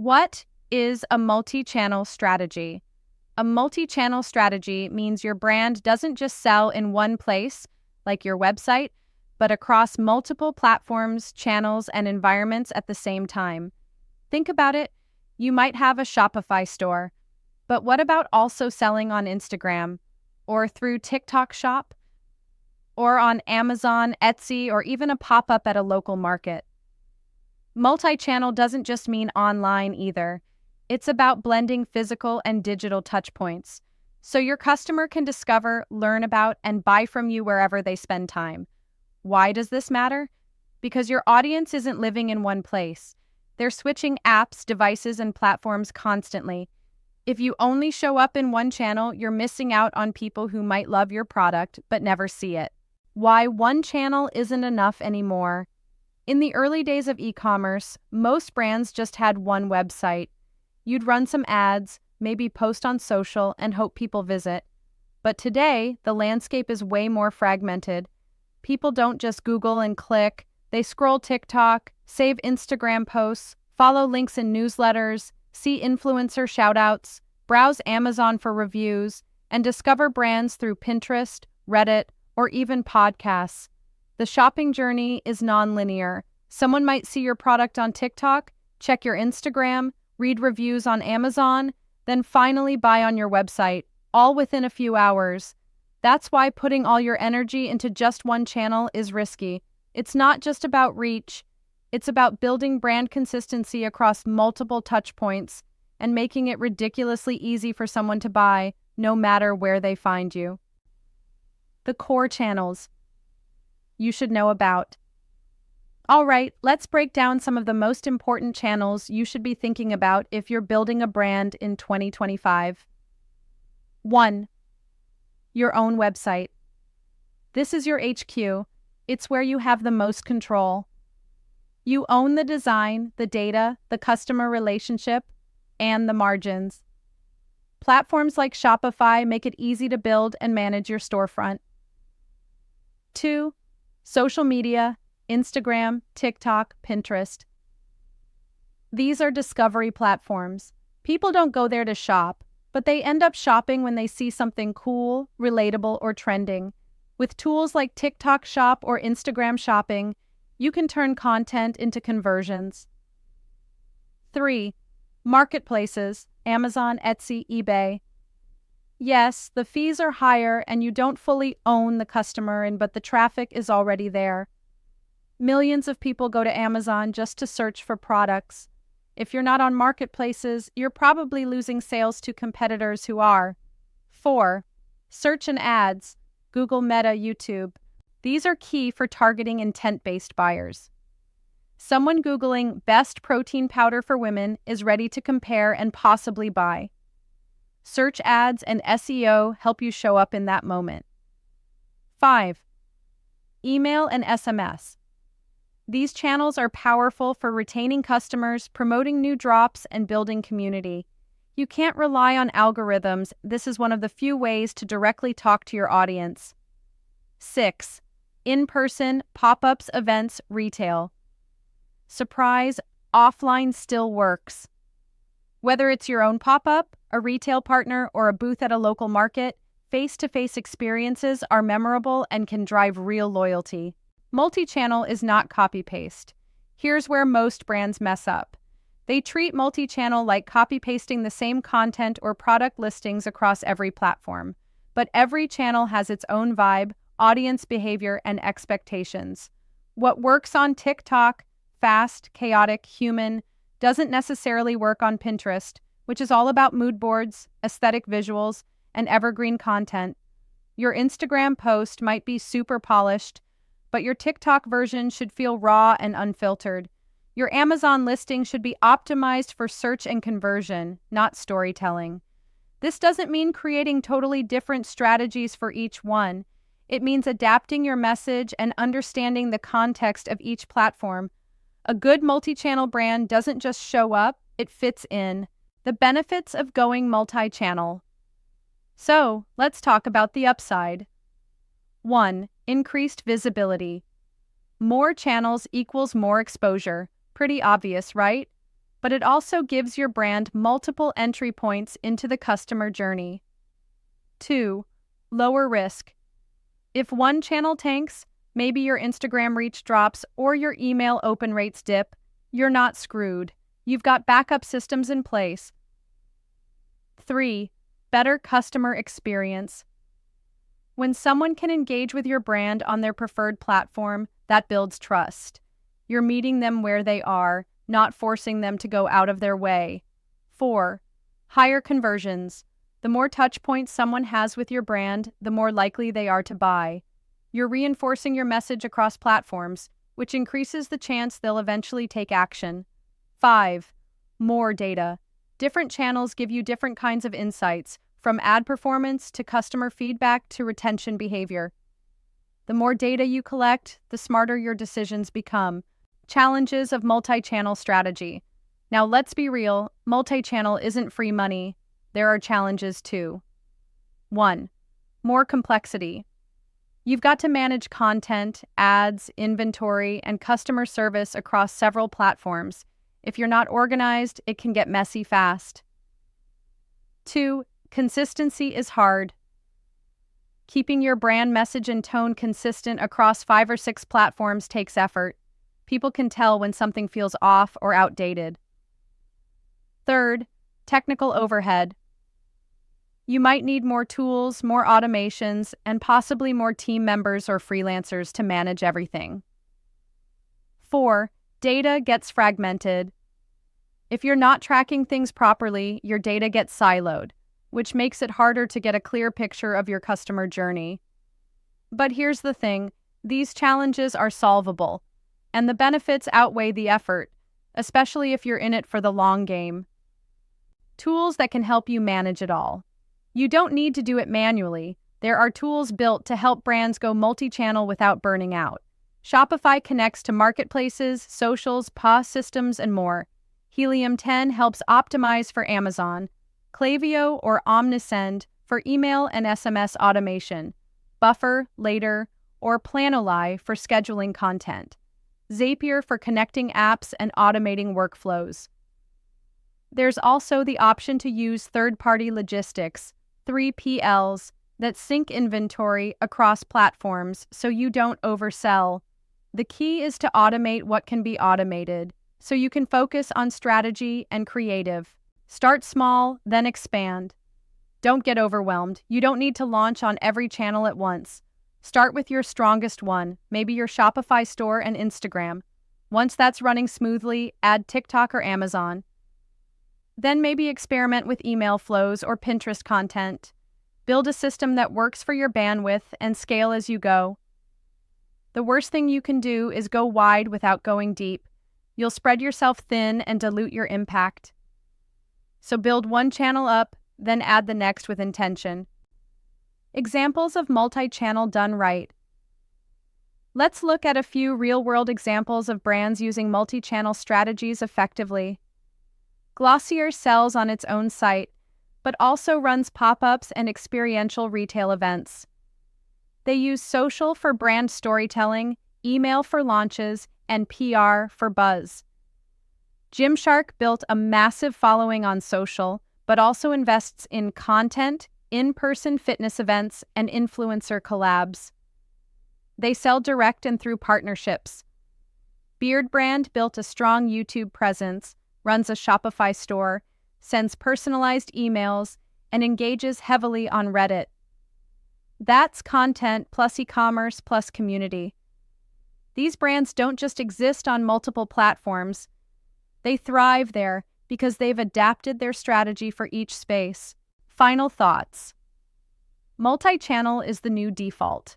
What is a multi-channel strategy? A multi-channel strategy means your brand doesn't just sell in one place, like your website, but across multiple platforms, channels, and environments at the same time. Think about it. You might have a Shopify store, but what about also selling on Instagram, or through TikTok Shop, or on Amazon, Etsy, or even a pop-up at a local market? Multi-channel doesn't just mean online either. It's about blending physical and digital touchpoints, so your customer can discover, learn about, and buy from you wherever they spend time. Why does this matter? Because your audience isn't living in one place. They're switching apps, devices, and platforms constantly. If you only show up in one channel, you're missing out on people who might love your product but never see it. Why one channel isn't enough anymore. In the early days of e-commerce, most brands just had one website. You'd run some ads, maybe post on social, and hope people visit. But today, the landscape is way more fragmented. People don't just Google and click. They scroll TikTok, save Instagram posts, follow links in newsletters, see influencer shoutouts, browse Amazon for reviews, and discover brands through Pinterest, Reddit, or even podcasts. The shopping journey is non-linear. Someone might see your product on TikTok, check your Instagram, read reviews on Amazon, then finally buy on your website, all within a few hours. That's why putting all your energy into just one channel is risky. It's not just about reach. It's about building brand consistency across multiple touch points and making it ridiculously easy for someone to buy, no matter where they find you. The core channels you should know about. All right, let's break down some of the most important channels you should be thinking about if you're building a brand in 2025. 1. Your own website. This is your HQ. It's where you have the most control. You own the design, the data, the customer relationship, and the margins. Platforms like Shopify make it easy to build and manage your storefront. 2. Social media, Instagram, TikTok, Pinterest. These are discovery platforms. People don't go there to shop, but they end up shopping when they see something cool, relatable, or trending. With tools like TikTok Shop or Instagram Shopping, you can turn content into conversions. 3. Marketplaces, Amazon, Etsy, eBay. Yes, the fees are higher and you don't fully own the customer, but the traffic is already there. Millions of people go to Amazon just to search for products. If you're not on marketplaces, you're probably losing sales to competitors who are. 4. Search and ads, Google, Meta, YouTube. These are key for targeting intent-based buyers. Someone Googling best protein powder for women is ready to compare and possibly buy. Search ads and SEO help you show up in that moment. 5. Email and SMS. These channels are powerful for retaining customers, promoting new drops, and building community. You can't rely on algorithms. This is one of the few ways to directly talk to your audience. 6. In-person, pop-ups, events, retail. Surprise, offline still works. Whether it's your own pop-up, a retail partner, or a booth at a local market, face-to-face experiences are memorable and can drive real loyalty. Multi-channel is not copy-paste. Here's where most brands mess up. They treat multi-channel like copy-pasting the same content or product listings across every platform. But every channel has its own vibe, audience behavior, and expectations. What works on TikTok, fast, chaotic, human, doesn't necessarily work on Pinterest, which is all about mood boards, aesthetic visuals, and evergreen content. Your Instagram post might be super polished, but your TikTok version should feel raw and unfiltered. Your Amazon listing should be optimized for search and conversion, not storytelling. This doesn't mean creating totally different strategies for each one. It means adapting your message and understanding the context of each platform. A good multi-channel brand doesn't just show up, it fits in. The benefits of going multi-channel. So, let's talk about the upside. 1. Increased visibility. More channels equals more exposure. Pretty obvious, right? but it also gives your brand multiple entry points into the customer journey. 2. Lower risk. If one channel tanks, maybe your Instagram reach drops or your email open rates dip, you're not screwed. You've got backup systems in place. 3. Better customer experience. When someone can engage with your brand on their preferred platform, that builds trust. You're meeting them where they are, not forcing them to go out of their way. 4. Higher conversions. The more touch points someone has with your brand, the more likely they are to buy. You're reinforcing your message across platforms, which increases the chance they'll eventually take action. 5. More data. Different channels give you different kinds of insights, from ad performance to customer feedback to retention behavior. The more data you collect, the smarter your decisions become. Challenges of multi-channel strategy. Now let's be real, multi-channel isn't free money. There are challenges too. 1. More complexity. You've got to manage content, ads, inventory, and customer service across several platforms. If you're not organized, it can get messy fast. 2. Consistency is hard. Keeping your brand message and tone consistent across 5 or 6 platforms takes effort. People can tell when something feels off or outdated. 3. Technical overhead. You might need more tools, more automations, and possibly more team members or freelancers to manage everything. 4. Data gets fragmented. If you're not tracking things properly, your data gets siloed, which makes it harder to get a clear picture of your customer journey. But here's the thing, these challenges are solvable, and the benefits outweigh the effort, especially if you're in it for the long game. Tools that can help you manage it all. You don't need to do it manually. There are tools built to help brands go multi-channel without burning out. Shopify connects to marketplaces, socials, POS systems, and more. Helium 10 helps optimize for Amazon. Klaviyo or Omnisend for email and SMS automation. Buffer, Later, or Planoli for scheduling content. Zapier for connecting apps and automating workflows. There's also the option to use third-party logistics, 3PLs, that sync inventory across platforms so you don't oversell. The key is to automate what can be automated, so you can focus on strategy and creative. Start small, then expand. Don't get overwhelmed. You don't need to launch on every channel at once. Start with your strongest one, maybe your Shopify store and Instagram. Once that's running smoothly, add TikTok or Amazon. Then maybe experiment with email flows or Pinterest content. Build a system that works for your bandwidth and scale as you go. The worst thing you can do is go wide without going deep. You'll spread yourself thin and dilute your impact. So build one channel up, then add the next with intention. Examples of multi-channel done right. Let's look at a few real-world examples of brands using multi-channel strategies effectively. Glossier sells on its own site, but also runs pop-ups and experiential retail events. They use social for brand storytelling, email for launches, and PR for buzz. Gymshark built a massive following on social, but also invests in content, in-person fitness events, and influencer collabs. They sell direct and through partnerships. Beard Brand built a strong YouTube presence, runs a Shopify store, sends personalized emails, and engages heavily on Reddit. That's content plus e-commerce plus community. These brands don't just exist on multiple platforms. They thrive there because they've adapted their strategy for each space. Final thoughts. Multi-channel is the new default.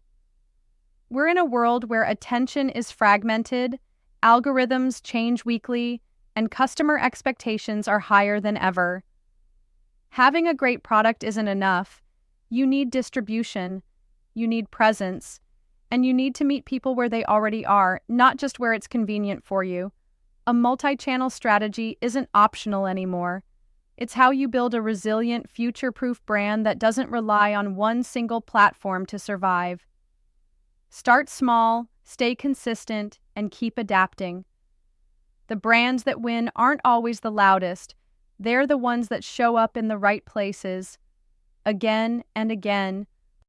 We're in a world where attention is fragmented, algorithms change weekly, and customer expectations are higher than ever. Having a great product isn't enough. You need distribution, you need presence, and you need to meet people where they already are, not just where it's convenient for you. A multi-channel strategy isn't optional anymore. It's how you build a resilient, future-proof brand that doesn't rely on one single platform to survive. Start small, stay consistent, and keep adapting. The brands that win aren't always the loudest. They're the ones that show up in the right places again and again,